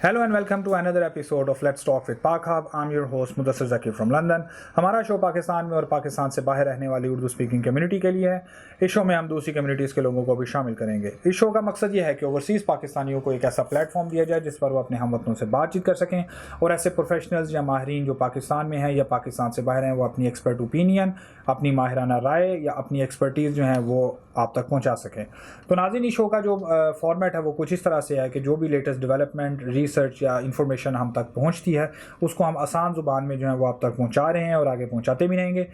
Hello and welcome to another episode of let's talk with Pak Hub. I am your host Mudassir Zaki from London. हमारा show Pakistan में और पाकिस्तान से बाहर रहने वाली उर्दू स्पीकिंग कम्युनिटी के लिए है। इस शो में हम दूसरी कम्युनिटीज़ के लोगों को भी शामिल करेंगे। इस शो का मकसद ये है कि ओवरसीज़ पाकिस्तानियों को एक ऐसा प्लेटफॉर्म दिया जाए जिस पर वो अपने हमवतनों से बातचीत कर सकें और ऐसे प्रोफेशनल्स या माहिरीन जो पाकिस्तान में हैं या पाकिस्तान से बाहर हैं वो अपनी एक्सपर्ट ओपिनियन, अपनी माहिराना राय या अपनी एक्सपर्टीज़ जो है वो आप तक पहुँचा सकें। तो नाज़रीन, इस शो का जो फॉर्मेट है वो कुछ इस तरह से है कि जो भी लेटेस्ट डेवलपमेंट, रिसर्च या इंफॉर्मेशन हम तक पहुंचती है उसको हम आसान ज़ुबान में जो है वो आप तक पहुंचा रहे हैं और आगे पहुंचाते भी रहेंगे।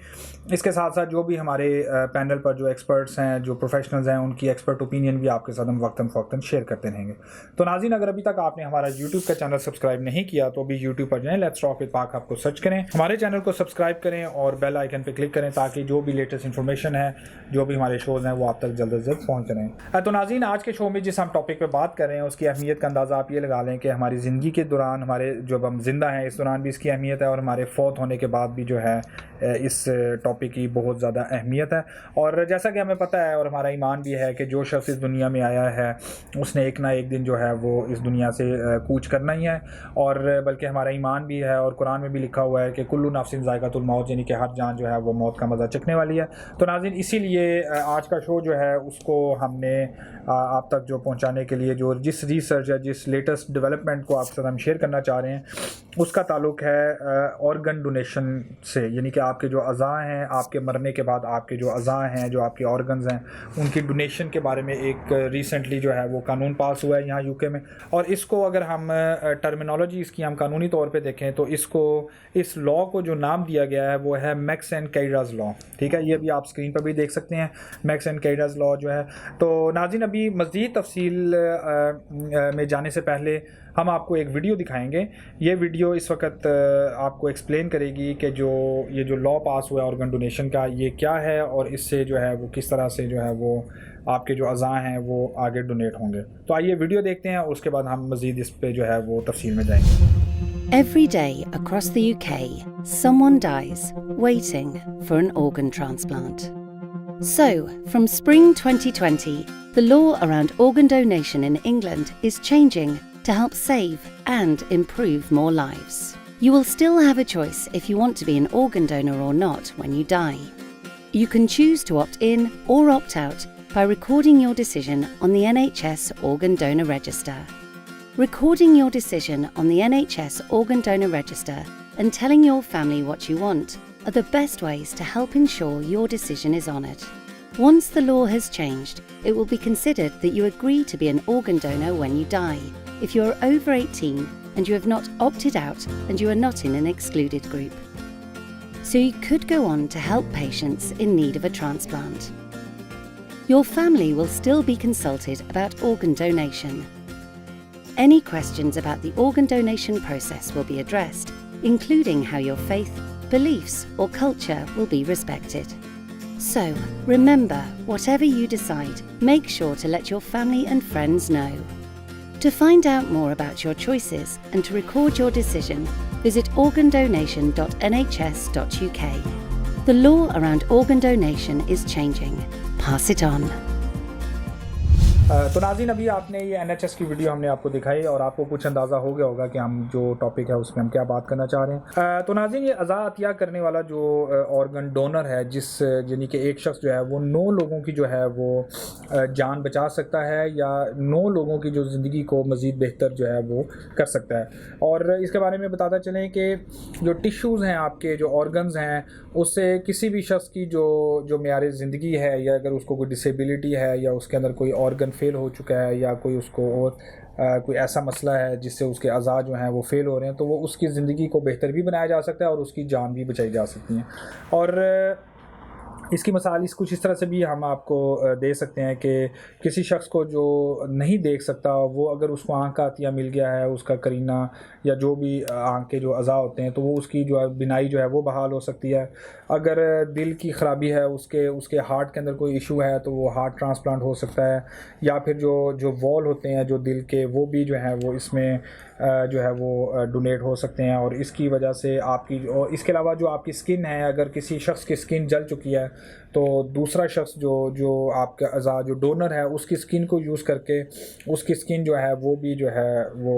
इसके साथ साथ जो भी हमारे पैनल पर जो एक्सपर्ट्स हैं, जो प्रोफेशनल्स हैं, उनकी एक्सपर्ट ओपिनियन भी आपके साथ हम वक्तन फ़वक्तन शेयर करते रहेंगे। तो नाज़रीन, अगर अभी तक आपने हमारा यूट्यूब का चैनल सब्सक्राइब नहीं किया तो अभी यूट्यूब पर जाएँ, let's talk with Pak hub को सर्च करें, हमारे चैनल को सब्सक्राइब करें और बेल आइकन पर क्लिक करें ताकि जो भी लेटेस्ट इन्फॉर्मेशन है, जो भी हमारे शोज़ हैं वो आप तक जल्द से जल्द पहुँच रहें। तो नाज़रीन, आज के शो में जिस हम टॉपिक पर बात कर रहे हैं उसकी अहमियत का अंदाज़ा आप ये लगा लें कि हमारी ज़िंदगी के दौरान, हमारे जब हम जिंदा हैं इस दौरान भी इसकी अहमियत है और हमारे फौत होने के बाद भी जो है इस टॉपिक की बहुत ज़्यादा अहमियत है। और जैसा कि हमें पता है और हमारा ईमान भी है कि जो शख्स इस दुनिया में आया है उसने एक ना एक दिन जो है वो इस दुनिया से कूच करना ही है। और बल्कि हमारा ईमान भी है और कुरान में भी लिखा हुआ है कि कुल्लू नफ्सिन ज़ायक़ातुल मौत, यानी कि हर जान जो है वो मौत का मज़ा चखने वाली है। तो नाज़रीन, इसीलिए आज का शो जो है उसको हमने आप तक जो पहुँचाने के लिए जो जिस रिसर्च या जिस लेटेस्ट डेवलपमेंट को आपके साथ हम शेयर करना चाह रहे हैं उसका ताल्लुक है ऑर्गन डोनेशन से। यानी कि आपके जो अज़ा हैं, आपके मरने के बाद आपके जो अज़ा हैं, जो आपके ऑर्गन्स हैं, उनकी डोनेशन के बारे में एक रिसेंटली जो है वो कानून पास हुआ है यहाँ यूके में। और इसको अगर हम टर्मिनोलॉजी इसकी हम कानूनी तौर पे देखें तो इस लॉ को जो नाम दिया गया है वो है मैक्स एंड कैराज लॉ। ठीक है, ये भी आप स्क्रीन पर भी देख सकते हैं, मैक्स एंड कैराज लॉ जो है। तो नाज़रीन, अभी मज़ीद तफसील में जाने से पहले हम आपको एक वीडियो दिखाएंगे। ये वीडियो इस वक्त आपको एक्सप्लेन करेगी कि ये जो लॉ पास हुआ है ऑर्गन डोनेशन का, ये क्या है और इससे जो है वो किस तरह से जो है वो आपके जो अज़ा हैं वो आगे डोनेट होंगे। तो आइए वीडियो देखते हैं और उसके बाद हम मज़ीद इस पे जो है वो तफसील में जाएंगे। Every day across the UK, someone dies waiting for an organ transplant. So, from spring 2020, the law around organ donation in England is changing to help save and improve more lives. You will still have a choice if you want to be an organ donor or not when you die. You can choose to opt in or opt out by recording your decision on the NHS Organ Donor Register. Recording your decision on the NHS Organ Donor Register and telling your family what you want are the best ways to help ensure your decision is honoured. Once the law has changed, it will be considered that you agree to be an organ donor when you die, if you are over 18 and you have not opted out and you are not in an excluded group. So you could go on to help patients in need of a transplant. Your family will still be consulted about organ donation. Any questions about the organ donation process will be addressed, including how your faith, beliefs or culture will be respected. So, remember, whatever you decide, make sure to let your family and friends know. To find out more about your choices and to record your decision, visit organdonation.nhs.uk. The law around organ donation is changing. Pass it on. तो नाज़रीन, अभी आपने ये NHS की video हमने आपको दिखाई और आपको कुछ अंदाज़ा हो गया होगा कि हम जो टॉपिक है उसमें हम क्या बात करना चाह रहे हैं। तो नाज़रीन, ये अज़ा अतिया करने वाला जो ऑर्गन डोनर है, यानी कि एक शख्स जो है वो 9 लोगों की जो है वो जान बचा सकता है या 9 लोगों की जो ज़िंदगी को मज़ीद बेहतर जो है वो कर सकता है। और इसके बारे में बताता चलें कि जो टिश्यूज़ हैं, आपके जो ऑर्गन्स हैं, उससे किसी भी शख्स की जो मेयार ज़िंदगी है या अगर उसको कोई डिसेबिलिटी है या उसके अंदर कोई ऑर्गन फेल हो चुका है या कोई उसको और कोई ऐसा मसला है जिससे उसके अज़ा जो हैं वो फेल हो रहे हैं, तो वो उसकी ज़िंदगी को बेहतर भी बनाया जा सकता है और उसकी जान भी बचाई जा सकती है। और इसकी मिसाल कुछ इस तरह से भी हम आपको दे सकते हैं कि किसी शख्स को जो नहीं देख सकता, वो अगर उसको आँख का अतिया मिल गया है, उसका करीना या जो भी आँख के जो अज़ा होते हैं, तो वो उसकी जो बिनाई जो है वो बहाल हो सकती है। अगर दिल की ख़राबी है, उसके हार्ट के अंदर कोई इशू है, तो वो हार्ट ट्रांसप्लांट हो सकता है। या फिर जो वॉल होते हैं जो दिल के, वो भी जो है वो इसमें जो है वो डोनेट हो सकते हैं। और इसकी वजह से आपकी, और इसके अलावा जो आपकी स्किन है, अगर किसी शख्स की स्किन जल चुकी है तो दूसरा शख्स जो आपका अज़ा जो डोनर है उसकी स्किन को यूज़ करके उसकी स्किन जो है वो भी जो है वो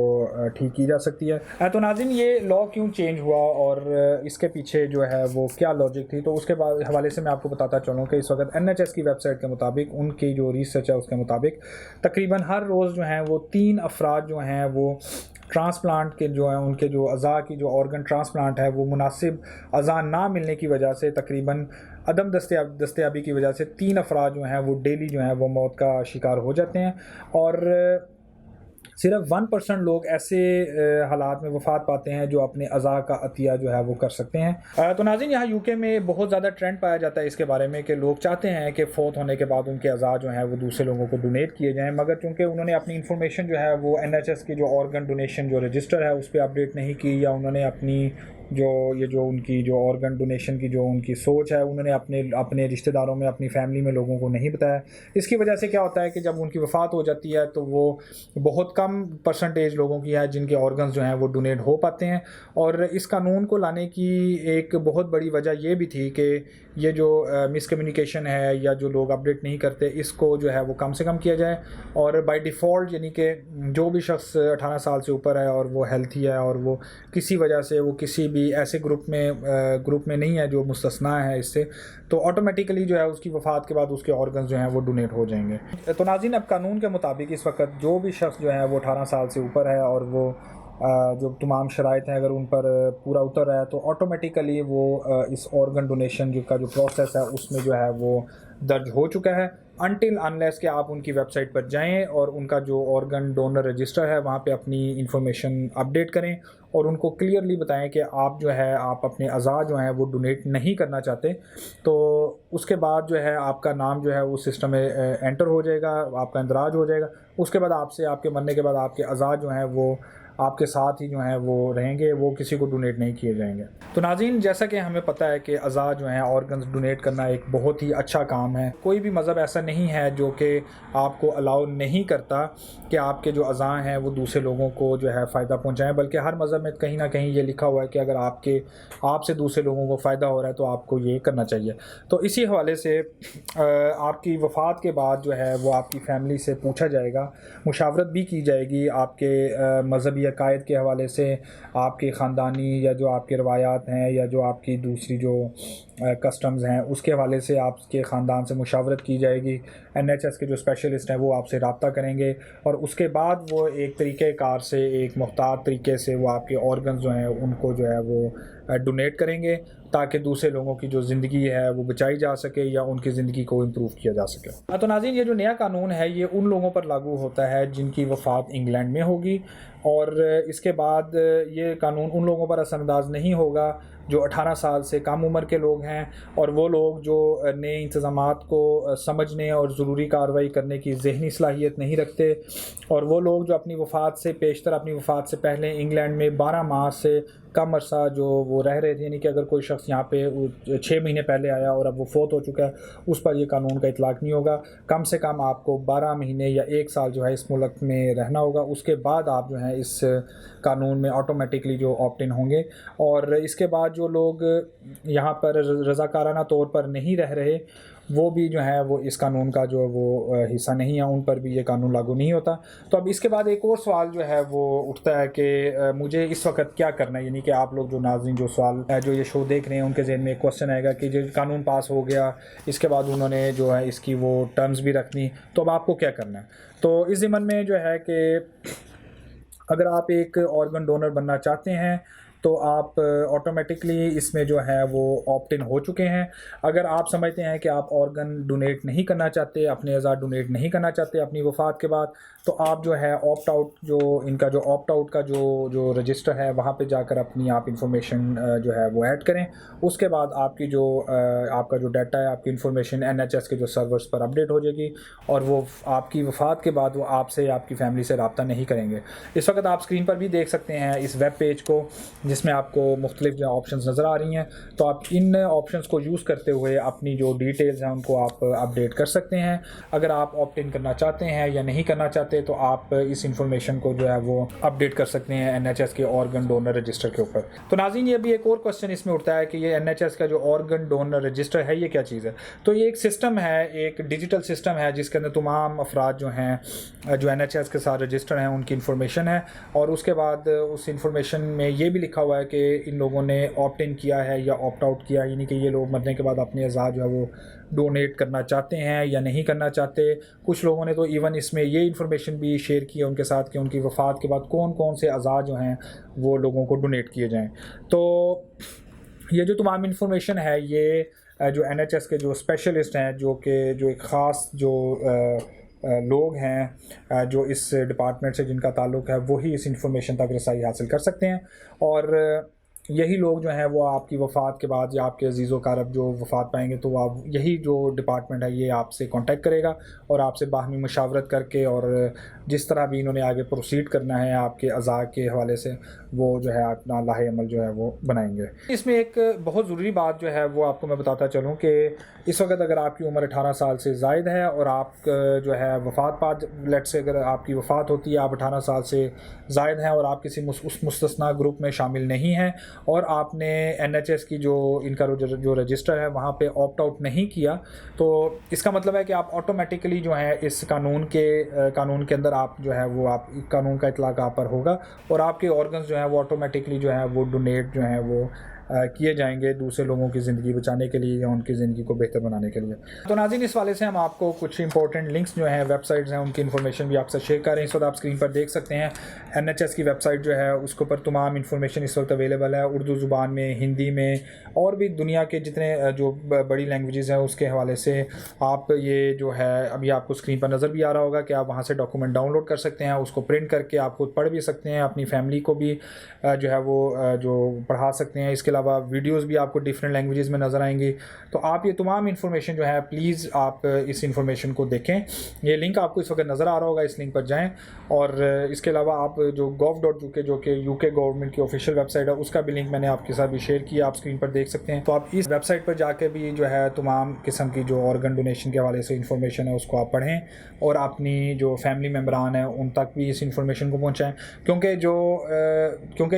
ठीक की जा सकती है। तो नाज़रीन, ये लॉ क्यों चेंज हुआ और इसके पीछे जो है वो क्या लॉजिक थी, तो उसके बाद हवाले से मैं आपको बताता चलूँ कि इस वक्त NHS की वेबसाइट के मुताबिक, उनकी जो रिसर्च है उसके मुताबिक तकरीबन हर रोज़ जो हैं वो 3 अफराद जो हैं वो ट्रांसप्लांट के जो हैं उनके जो अज़ा की जो ऑर्गन ट्रांसप्लांट है वो मुनासिब अज़ा ना मिलने की वजह से, तकरीबन अदम दस्तयाबी की वजह से 3 अफराद जो हैं वो डेली जो हैं वो मौत का शिकार हो जाते हैं। और सिर्फ 1% लोग ऐसे हालात में वफ़ात पाते हैं जो अपने अज़ा का अतिया जो है वो कर सकते हैं। तो नाज़रीन, यहाँ UK में बहुत ज़्यादा ट्रेंड पाया जाता है इसके बारे में कि लोग चाहते हैं कि फ़ौत होने के बाद उनके अज़ा जो हैं वो दूसरे लोगों को डोनेट किए जाएं, मगर चूँकि उन्होंने अपनी इन्फॉर्मेशन जो है वो NHS की जो ऑर्गन डोनेशन जो रजिस्टर है उस पर अपडेट नहीं की, या उन्होंने अपनी जो उनकी जो ऑर्गन डोनेशन की जो उनकी सोच है उन्होंने अपने रिश्तेदारों में, अपनी फैमिली में लोगों को नहीं बताया। इसकी वजह से क्या होता है कि जब उनकी वफ़ात हो जाती है तो वो बहुत कम परसेंटेज लोगों की है जिनके ऑर्गन्स जो हैं वो डोनेट हो पाते हैं। और इस कानून को लाने की एक बहुत बड़ी वजह ये भी थी कि ये जो मिसकम्युनिकेशन है या जो लोग अपडेट नहीं करते, इसको जो है वो कम से कम किया जाए। और बाय डिफ़ॉल्ट यानी कि जो भी शख्स 18 साल से ऊपर है और वो हेल्थी है और वो किसी वजह से वो किसी भी ऐसे ग्रुप में नहीं है जो मुस्तस्ना है इससे, तो ऑटोमेटिकली जो है उसकी वफ़ात के बाद उसके ऑर्गन्स जो हैं वो डोनेट हो जाएंगे। तो नाज़रीन, अब कानून के मुताबिक इस वक्त जो भी शख्स जो है वो 18 साल से ऊपर है और वो जो तमाम शराइत हैं अगर उन पर पूरा उतर रहा है तो ऑटोमेटिकली वो इस ऑर्गन डोनेशन का जो प्रोसेस है उसमें जो है वो दर्ज हो चुका है, अनटिल अनलेस कि आप उनकी वेबसाइट पर जाएं और उनका जो ऑर्गन डोनर रजिस्टर है वहाँ पे अपनी इंफॉर्मेशन अपडेट करें और उनको क्लियरली बताएं कि आप जो है आप अपने अज़ा जो हैं वो डोनेट नहीं करना चाहते। तो उसके बाद जो है आपका नाम जो है उस सिस्टम में एंटर हो जाएगा, आपका इंदराज हो जाएगा। उसके बाद आपसे, आपके मरने के बाद आपके अज़ा जो हैं वो आपके साथ ही जो हैं वो रहेंगे, वो किसी को डोनेट नहीं किए जाएंगे। तो नाज़रीन, जैसा कि हमें पता है कि अज़ा जो हैं ऑर्गन्स डोनेट करना एक बहुत ही अच्छा काम है। कोई भी मज़हब ऐसा नहीं है जो कि आपको अलाउ नहीं करता कि आपके जो अज़ा हैं वो दूसरे लोगों को जो है फ़ायदा पहुँचाएँ, बल्कि हर मज़हब में कहीं ना कहीं ये लिखा हुआ है कि अगर आपसे दूसरे लोगों को फ़ायदा हो रहा है तो आपको ये करना चाहिए। तो इसी हवाले से आपकी वफ़ात के बाद जो है वो आपकी फ़ैमिली से पूछा जाएगा, मुशावरत भी की जाएगी आपके मज़हबी अकायद के हवाले से, आपके ख़ानदानी या जो आपके रवायात हैं या जो आपकी दूसरी जो कस्टम्स हैं उसके हवाले से आपके ख़ानदान से मुशावरत की जाएगी। NHS के जो स्पेशलिस्ट हैं वो आपसे रब्ता करेंगे और उसके बाद वो एक तरीक़ेकार से, एक मुख्तार तरीके से वो आपके ऑर्गन्स जो हैं उनको जो है वो डोनेट करेंगे ताकि दूसरे लोगों की जो ज़िंदगी है वो बचाई जा सके या उनकी ज़िंदगी को इम्प्रूव किया जा सके। तो नाज़रीन, ये जो नया कानून है ये उन लोगों पर लागू होता है जिनकी वफ़ात इंग्लैंड में होगी और इसके बाद ये कानून उन लोगों पर असरअंदाज नहीं होगा जो 18 साल से कम उम्र के लोग हैं और वो लोग जो नए इंतज़ामात को समझने और ज़रूरी कार्रवाई करने की ज़हनी सलाहियत नहीं रखते और वो लोग जो अपनी वफ़ात से पेशतर, अपनी वफ़ात से पहले इंग्लैंड में 12 माह से कम अरसा जो वो रह रहे थे, यानी कि अगर कोई शख्स यहाँ पे 6 महीने पहले आया और अब वो फ़ौत हो चुका है, उस पर ये कानून का इतलाक़ नहीं होगा। कम से कम आपको 12 महीने या 1 साल जो है इस मुल्क में रहना होगा, उसके बाद आप जो है इस कानून में ऑटोमेटिकली जो ऑप्ट इन होंगे। और इसके बाद जो लोग यहाँ पर रज़ाकाराना तौर पर नहीं रह रहे वो भी जो है वो इस कानून का जो वो हिस्सा नहीं है, उन पर भी ये कानून लागू नहीं होता। तो अब इसके बाद एक और सवाल जो है वो उठता है कि मुझे इस वक्त क्या करना है, यानी कि आप लोग जो नाज़रीन जो सवाल जो ये शो देख रहे हैं उनके जहन में एक क्वेश्चन आएगा कि जो कानून पास हो गया इसके बाद उन्होंने जो है इसकी वो टर्म्स भी रखनी, तो अब आपको क्या करना है। तो इस ज़िम्मन में जो है कि अगर आप एक ऑर्गन डोनर बनना चाहते हैं तो आप ऑटोमेटिकली इसमें जो है वो ऑप्ट इन हो चुके हैं। अगर आप समझते हैं कि आप ऑर्गन डोनेट नहीं करना चाहते, अपने अज़ा डोनेट नहीं करना चाहते अपनी वफ़ात के बाद, तो आप जो है ऑप्ट आउट जो इनका जो ऑप्ट आउट का जो रजिस्टर है वहाँ पे जाकर अपनी आप इंफॉर्मेशन जो है वो ऐड करें। उसके बाद आपकी जो आपका जो डाटा है, आपकी इंफॉर्मेशन NHS के जो सर्वर्स पर अपडेट हो जाएगी और वो आपकी वफ़ात के बाद वो आपसे या आपकी फ़ैमिली से रब्ता नहीं करेंगे। इस वक्त आप स्क्रीन पर भी देख सकते हैं इस वेब पेज को जिसमें आपको मुख्तलिफ जो ऑप्शंस नज़र आ रही हैं। तो आप इन ऑप्शंस को यूज़ करते हुए अपनी जो डिटेल्स हैं उनको आप अपडेट कर सकते हैं। अगर आप ऑप्ट इन करना चाहते हैं या नहीं करना चाहते तो आप इस इंफॉर्मेशन को जो है वो अपडेट कर सकते हैं NHS के ऑर्गन डोनर रजिस्टर के ऊपर। तो नाज़रीन, ये भी एक और क्वेश्चन इसमें उठता है कि ये NHS का जो ऑर्गन डोनर रजिस्टर है ये क्या चीज़ है। तो ये एक सिस्टम है, एक डिजिटल सिस्टम है जिसके अंदर तमाम अफराद जो हैं जो NHS के साथ रजिस्टर हैं उनकी इन्फॉर्मेशन है, और उसके बाद उस इंफॉर्मेशन में ये भी लिखा हुआ है कि इन लोगों ने ऑप्ट इन किया है या ऑप्ट आउट किया, यानी कि ये लोग मरने के बाद अपने अज़ा जो है वो डोनेट करना चाहते हैं या नहीं करना चाहते। कुछ लोगों ने तो इवन इसमें ये इंफॉर्मेशन भी शेयर की है उनके साथ कि उनकी वफ़ात के बाद कौन कौन से अज़ा जो हैं वो लोगों को डोनेट किए जाएँ। तो ये जो तमाम इंफॉर्मेशन है ये जो NHS के जो स्पेशलिस्ट हैं जो एक ख़ास जो लोग हैं जो इस डिपार्टमेंट से जिनका ताल्लुक़ है वही इस इंफॉर्मेशन तक रसाई हासिल कर सकते हैं, और यही लोग जो हैं वो आपकी वफ़ात के बाद या आपके अज़ीज़ो कारब जो वफ़ात पाएंगे तो आप यही जो डिपार्टमेंट है ये आपसे कांटेक्ट करेगा और आपसे बाहमी मशावरत करके और जिस तरह भी इन्होंने आगे प्रोसीड करना है आपके अज़ा के हवाले से वो जो है अपना लाहे अमल जो है वो बनाएंगे। इसमें एक बहुत ज़रूरी बात जो है वो आपको मैं बताता चलूँ कि इस वक्त अगर आपकी उम्र 18 साल से ज़ायद है और आप जो है वफ़ात पाद लेट से अगर आपकी वफ़ात होती है, आप 18 साल से ज़ायद हैं और आप किसी उस मुस्तस्ना ग्रुप में शामिल नहीं हैं और आपने NHS की जो इनका जो रजिस्टर है वहाँ पे ऑप्ट आउट नहीं किया, तो इसका मतलब है कि आप ऑटोमेटिकली जो है इस कानून के अंदर आप जो है वो आप कानून का इतलाक़ आप पर होगा और आपके ऑर्गन्स जो हैं वो ऑटोमेटिकली जो है वो डोनेट जो है वो किए जाएंगे दूसरे लोगों की ज़िंदगी बचाने के लिए या उनकी ज़िंदगी को बेहतर बनाने के लिए। तो नाज़रीन, इस वाले से हम आपको कुछ इंपॉर्टेंट लिंक्स जो हैं वेबसाइट्स हैं उनकी इन्फॉर्मेशन भी आपसे शेयर कर रहे हैं। इस वक्त आप स्क्रीन पर देख सकते हैं NHS की वेबसाइट जो है उसके ऊपर तमाम इन्फॉर्मेशन इस वक्त अवेलेबल है, उर्दू ज़ुबान में, हिंदी में और भी दुनिया के जितने जो बड़ी लैंग्वेजेस हैं उसके हवाले से आप ये जो है अभी आपको स्क्रीन पर नज़र भी आ रहा होगा कि आप वहाँ से डॉक्यूमेंट डाउनलोड कर सकते हैं, उसको प्रिंट करके आप खुद पढ़ भी सकते हैं, अपनी फैमिली को भी जो है वो जो पढ़ा सकते हैं। इसके अलावा वीडियोज़ भी आपको डिफरेंट लैंग्वेजेस में नज़र आएंगी। तो आप ये तमाम इन्फॉर्मेशन जो है प्लीज़ आप इस इन्फॉर्मेशन को देखें। ये लिंक आपको इस वक्त नज़र आ रहा होगा, इस लिंक पर जाएं। और इसके अलावा आप जो gov.uk जो कि UK गवर्नमेंट की ऑफिशियल वेबसाइट है उसका भी लिंक मैंने आपके साथ भी शेयर किया, आप स्क्रीन पर देख सकते हैं। तो आप इस वेबसाइट पर जाके भी जो है तमाम किस्म की जो ऑर्गन डोनेशन के हवाले से इंफॉर्मेशन है उसको आप पढ़ें और अपनी जो फैमिली मेम्बरान हैं उन तक भी इस इंफॉर्मेशन को पहुँचाएँ, क्योंकि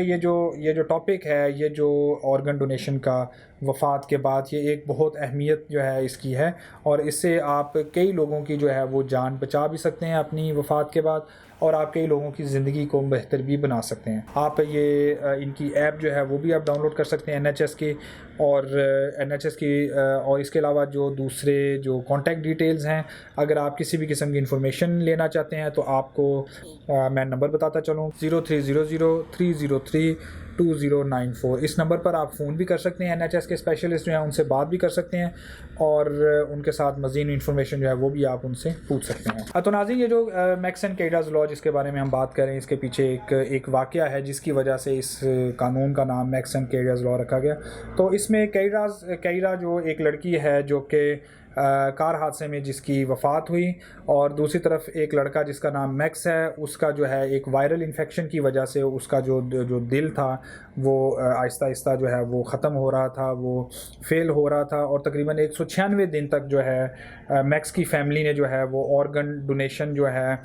ये जो टॉपिक है, ये जो ऑर्गन डोनेशन का वफ़ात के बाद ये एक बहुत अहमियत जो है इसकी है और इससे आप कई लोगों की जो है वो जान बचा भी सकते हैं अपनी वफ़ात के बाद और आप कई लोगों की ज़िंदगी को बेहतर भी बना सकते हैं। आप ये इनकी ऐप जो है वो भी आप डाउनलोड कर सकते हैं NHS की और NHS की और इसके अलावा जो दूसरे जो कॉन्टैक्ट डिटेल्स हैं, अगर आप किसी भी किस्म की इंफॉर्मेशन लेना चाहते हैं तो आपको मैं नंबर बताता चलूँ 0300-303-2094। इस नंबर पर आप फ़ोन भी कर सकते हैं, NHS के स्पेशलिस्ट जो हैं उनसे बात भी कर सकते हैं और उनके साथ मज़ीद इन्फॉर्मेशन जो है वो भी आप उनसे पूछ सकते हैं। तो नाज़रीन, ये जो मैक्स एंड केडाज़ लॉ जिसके बारे में हम बात कर रहे हैं इसके पीछे एक वाक़या है जिसकी वजह से इस कानून का नाम मैक्स एंड केडाज़ लॉ रखा गया। तो इसमें कैरा जो एक लड़की है जो कि कार हादसे में जिसकी वफ़ात हुई और दूसरी तरफ एक लड़का जिसका नाम मैक्स है, उसका जो है एक वायरल इन्फेक्शन की वजह से उसका जो दिल था वो आहिस्ता आहिस्ता जो है वो ख़त्म हो रहा था, वो फेल हो रहा था और तकरीबन 196 दिन तक जो है मैक्स की फ़ैमिली ने जो है वो ऑर्गन डोनेशन जो है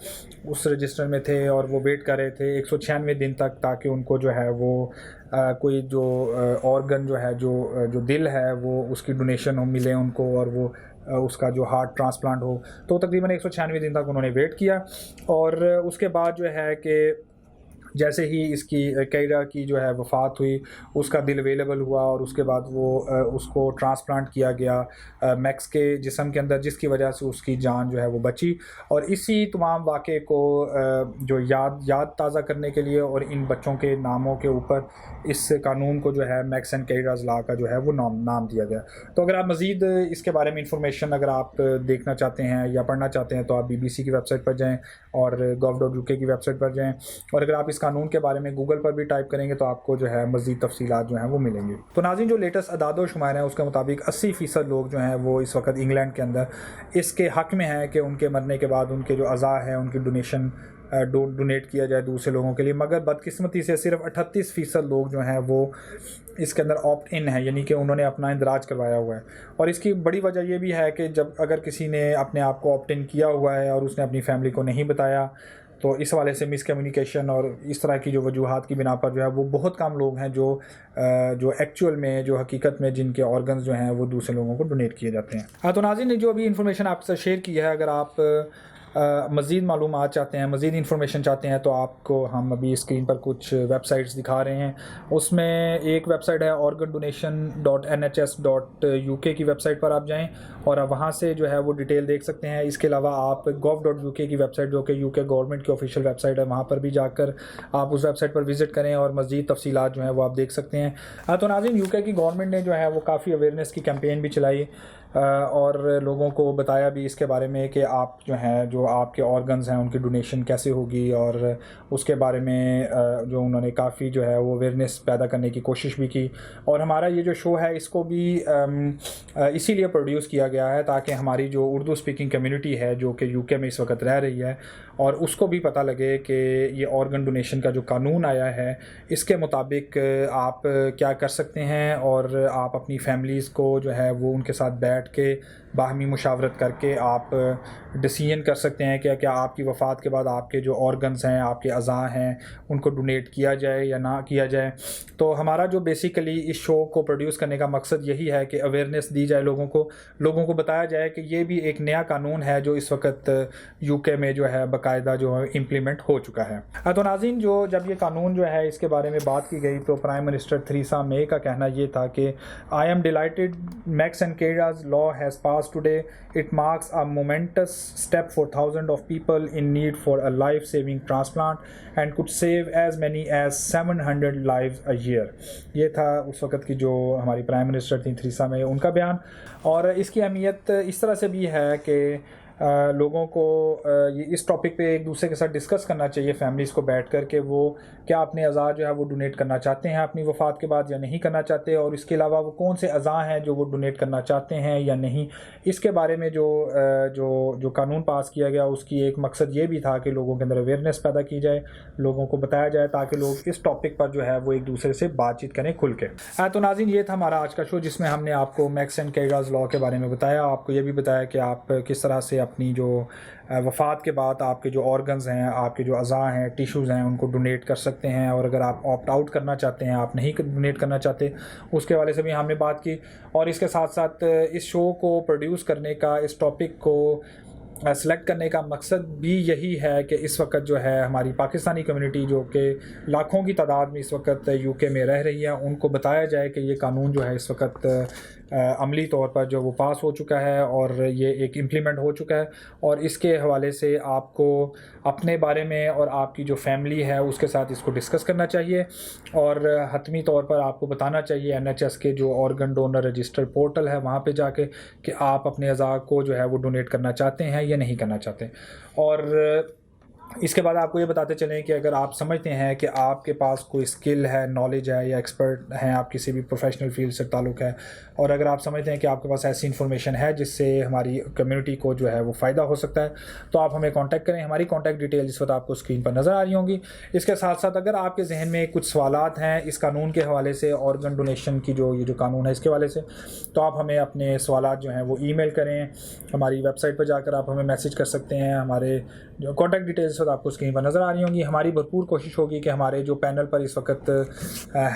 उस रजिस्टर में थे और वो वेट कर रहे थे 196 दिन तक ताकि उनको जो है वो कोई जो ऑर्गन जो है जो दिल है वो उसकी डोनेशन हो मिले उनको और वो उसका जो हार्ट ट्रांसप्लांट हो। तो तकरीबन 196 दिन तक उन्होंने वेट किया और उसके बाद जो है कि जैसे ही इसकी कैरा की जो है वफ़ात हुई उसका दिल अवेलेबल हुआ और उसके बाद वो उसको ट्रांसप्लांट किया गया मैक्स के जिस्म के अंदर, जिसकी वजह से उसकी जान जो है वो बची। और इसी तमाम वाक़े को जो याद ताज़ा करने के लिए और इन बच्चों के नामों के ऊपर इस कानून को जो है मैक्स एंड कैराज़ लॉ का जो है वो नाम दिया गया। तो अगर आप मज़ीद इसके बारे में इंफॉर्मेशन अगर आप देखना चाहते हैं या पढ़ना चाहते हैं तो आप BBC की वेबसाइट पर जाएँ और gov.uk की वेबसाइट पर जाएँ और अगर आप इस कानून के बारे में गूगल पर भी टाइप करेंगे तो आपको जो है मज़ीद तफसीलात जो हैं वो मिलेंगी। तो नाज़रीन, जो लेटेस्ट अदाद शुमार हैं उसके मुताबिक 80% लोग जो हैं वो इस वक्त इंग्लैंड के अंदर इसके हक़ में हैं कि उनके मरने के बाद उनके जो अज़ा हैं उनकी डोनेशन डोनेट किया जाए दूसरे लोगों के लिए, मगर बदकिस्मती से सिर्फ 38% लोग जो हैं वो इसके अंदर ऑप्ट इन है, यानी कि उन्होंने अपना इंदराज करवाया हुआ है। और इसकी बड़ी वजह ये भी है कि जब अगर किसी ने अपने आप को ऑप्ट इन किया हुआ है और उसने अपनी फैमिली को नहीं बताया, तो इस वाले से मिसकम्युनिकेशन और इस तरह की जो वजूहात की बिना पर जो है वो बहुत कम लोग हैं जो एक्चुअल में, जो हकीकत में जिनके ऑर्गन्स जो हैं वो दूसरे लोगों को डोनेट किए जाते हैं। हाँ, तो नाज़रीन ने जो अभी इन्फॉर्मेशन आपसे शेयर की है, अगर आप मज़ीद मालूमात चाहते हैं, मज़ीद इन्फॉर्मेशन चाहते हैं, तो आपको हम अभी स्क्रीन पर कुछ वेबसाइट्स दिखा रहे हैं। उसमें एक वेबसाइट है organdonation.nhs.uk की वेबसाइट पर आप जाएं और आप वहाँ से जो है वो डिटेल देख सकते हैं। इसके अलावा आप gov.uk की वेबसाइट, जो कि यूके गवर्नमेंट की ऑफिशियल वेबसाइट है, वहाँ पर भी जाकर आप उस वेबसाइट पर विज़िट करें और मज़ीद तफसीलात जो है वो आप देख सकते हैं। तो नाज़रीन, यूके की गवर्नमेंट ने जो है वो काफ़ी अवेयरनेस की कैंपेन भी चलाई और लोगों को बताया भी इसके बारे में कि आप जो हैं, जो आपके ऑर्गन्स हैं उनकी डोनेशन कैसे होगी, और उसके बारे में जो उन्होंने काफ़ी जो है वो अवेयरनेस पैदा करने की कोशिश भी की। और हमारा ये जो शो है इसको भी इसीलिए प्रोड्यूस किया गया है ताकि हमारी जो उर्दू स्पीकिंग कम्युनिटी है जो कि यूके में इस वक्त रह रही है, और उसको भी पता लगे कि ये ऑर्गन डोनेशन का जो कानून आया है इसके मुताबिक आप क्या कर सकते हैं, और आप अपनी फैमिलीज़ को जो है वो उनके साथ बैठ के बाहमी मुशावरत करके आप डिसीजन कर सकते हैं कि क्या आपकी वफ़ात के बाद आपके जो ऑर्गन्स हैं, आपके अज़ा हैं, उनको डोनेट किया जाए या ना किया जाए। तो हमारा जो बेसिकली इस शो को प्रोड्यूस करने का मकसद यही है कि अवेयरनेस दी जाए, लोगों को बताया जाए कि ये भी एक नया कानून है जो इस वक्त यूके में जो है बाकायदा जो है इम्प्लीमेंट हो चुका है। तो नाज़रीन, जब ये कानून जो है इसके बारे में बात की गई तो प्राइम मिनिस्टर थेरेसा मे का कहना ये था कि I am delighted Max and केडा's law has passed today. It marks a momentous step for thousands of people in need for a life-saving transplant and could save as many as 700 lives a year. ये था उस वक्त की जो हमारी prime minister थी Theresa May, उनका बयान। और इसकी अहमियत इस तरह से भी है कि लोगों को ये इस टॉपिक पे एक दूसरे के साथ डिस्कस करना चाहिए, फैमिलीज़ को बैठ कर के वो क्या अपने अज़ा जो है वो डोनेट करना चाहते हैं अपनी वफ़ात के बाद या नहीं करना चाहते, और इसके अलावा वो कौन से अज़ा हैं जो वो डोनेट करना चाहते हैं या नहीं। इसके बारे में जो कानून पास किया गया उसकी एक मकसद ये भी था कि लोगों के अंदर अवेयरनेस पैदा की जाए, लोगों को बताया जाए ताकि लोग इस टॉपिक पर जो है वो एक दूसरे से बातचीत करें खुल के। तो नाज़रीन, ये था हमारा आज का शो जिसमें हमने आपको मैक्स एंड केडा's लॉ के बारे में बताया, आपको ये भी बताया कि आप किस तरह से अपनी जो वफ़ात के बाद आपके जो ऑर्गन्स हैं, आपके जो अज़ा हैं, टिश्यूज़ हैं, उनको डोनेट कर सकते हैं, और अगर आप ऑप्ट आउट करना चाहते हैं, आप नहीं डोनेट करना चाहते, उसके वाले से भी हमने बात की। और इसके साथ साथ इस शो को प्रोड्यूस करने का, इस टॉपिक को सेलेक्ट करने का मकसद भी यही है कि इस वक्त जो है हमारी पाकिस्तानी कम्युनिटी जो कि लाखों की तादाद में इस वक्त यूके में रह रही है, उनको बताया जाए कि ये कानून जो है इस वक्त अमली तौर पर जो वो पास हो चुका है और ये एक इम्प्लीमेंट हो चुका है। और इसके हवाले से आपको अपने बारे में और आपकी जो फैमिली है उसके साथ इसको डिस्कस करना चाहिए, और हतमी तौर पर आपको बताना चाहिए NHS के जो ऑर्गन डोनर रजिस्टर पोर्टल है वहाँ पे जाके कि आप अपने अज़ा को जो है वो डोनेट करना चाहते हैं या नहीं करना चाहते। और इसके बाद आपको ये बताते चलें कि अगर आप समझते हैं कि आपके पास कोई स्किल है, नॉलेज है या एक्सपर्ट हैं, आप किसी भी प्रोफेशनल फील्ड से ताल्लुक़ है, और अगर आप समझते हैं कि आपके पास ऐसी इन्फॉर्मेशन है जिससे हमारी कम्युनिटी को जो है वो फ़ायदा हो सकता है, तो आप हमें कांटेक्ट करें। हमारी कांटेक्ट डिटेल इस वक्त आपको स्क्रीन पर नज़र आ रही होंगी। इसके साथ साथ अगर आपके जहन में कुछ सवालात हैं इस कानून के हवाले से, ऑर्गन डोनेशन की ये जो कानून है इसके हवाले से, तो आप हमें अपने सवालात जो हैं वो ईमेल करें। हमारी वेबसाइट पर जाकर आप हमें मैसेज कर सकते हैं। हमारे जो कांटेक्ट डिटेल्स आपको स्क्रीन पर नज़र आ रही होंगी। हमारी भरपूर कोशिश होगी कि हमारे जो पैनल पर इस वक्त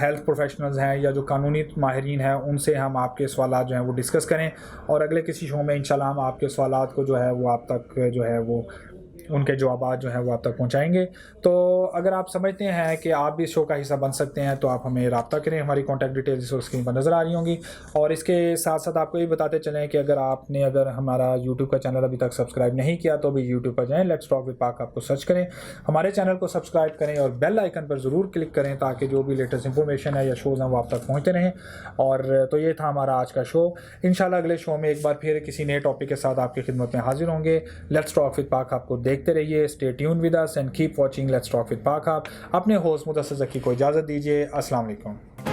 हेल्थ प्रोफेशनल्स हैं या जो कानूनी माहिरीन हैं उनसे हम आपके सवालात जो हैं वो डिस्कस करें, और अगले किसी शो में इंशाल्लाह हम आपके सवालात को जो है वो आप तक जो है वो उनके जवाबात जो हैं वो आप तक पहुंचाएंगे। तो अगर आप समझते हैं कि आप भी इस शो का हिस्सा बन सकते हैं तो आप हमें रब्ता करें। हमारी कॉन्टैक्ट डिटेल्स स्क्रीन पर नज़र आ रही होंगी। और इसके साथ साथ आपको ये बताते चलें कि अगर हमारा यूट्यूब का चैनल अभी तक सब्सक्राइब नहीं किया तो अभी यूट्यूब पर जाएँ, लेट्स टॉक विद पाक आपको सर्च करें, हमारे चैनल को सब्सक्राइब करें और बेल आइकन पर ज़रूर क्लिक करें ताकि जो भी लेटेस्ट इंफॉर्मेशन है या शोज़ हैं वो आप तक पहुँचते रहें। और तो ये था हमारा आज का शो। इंशाल्लाह अगले शो में एक बार फिर किसी नए टॉपिक के साथ आपकी खिदमत में हाजिर होंगे। लेट्स टॉक विद पाक आपको देखते रहिए, stay tune with us and keep watching let's talk with पाक। आप अपने होस्ट मुदस्सिर ज़की को इजाज़त दीजिए। अस्सलाम वालेकुम।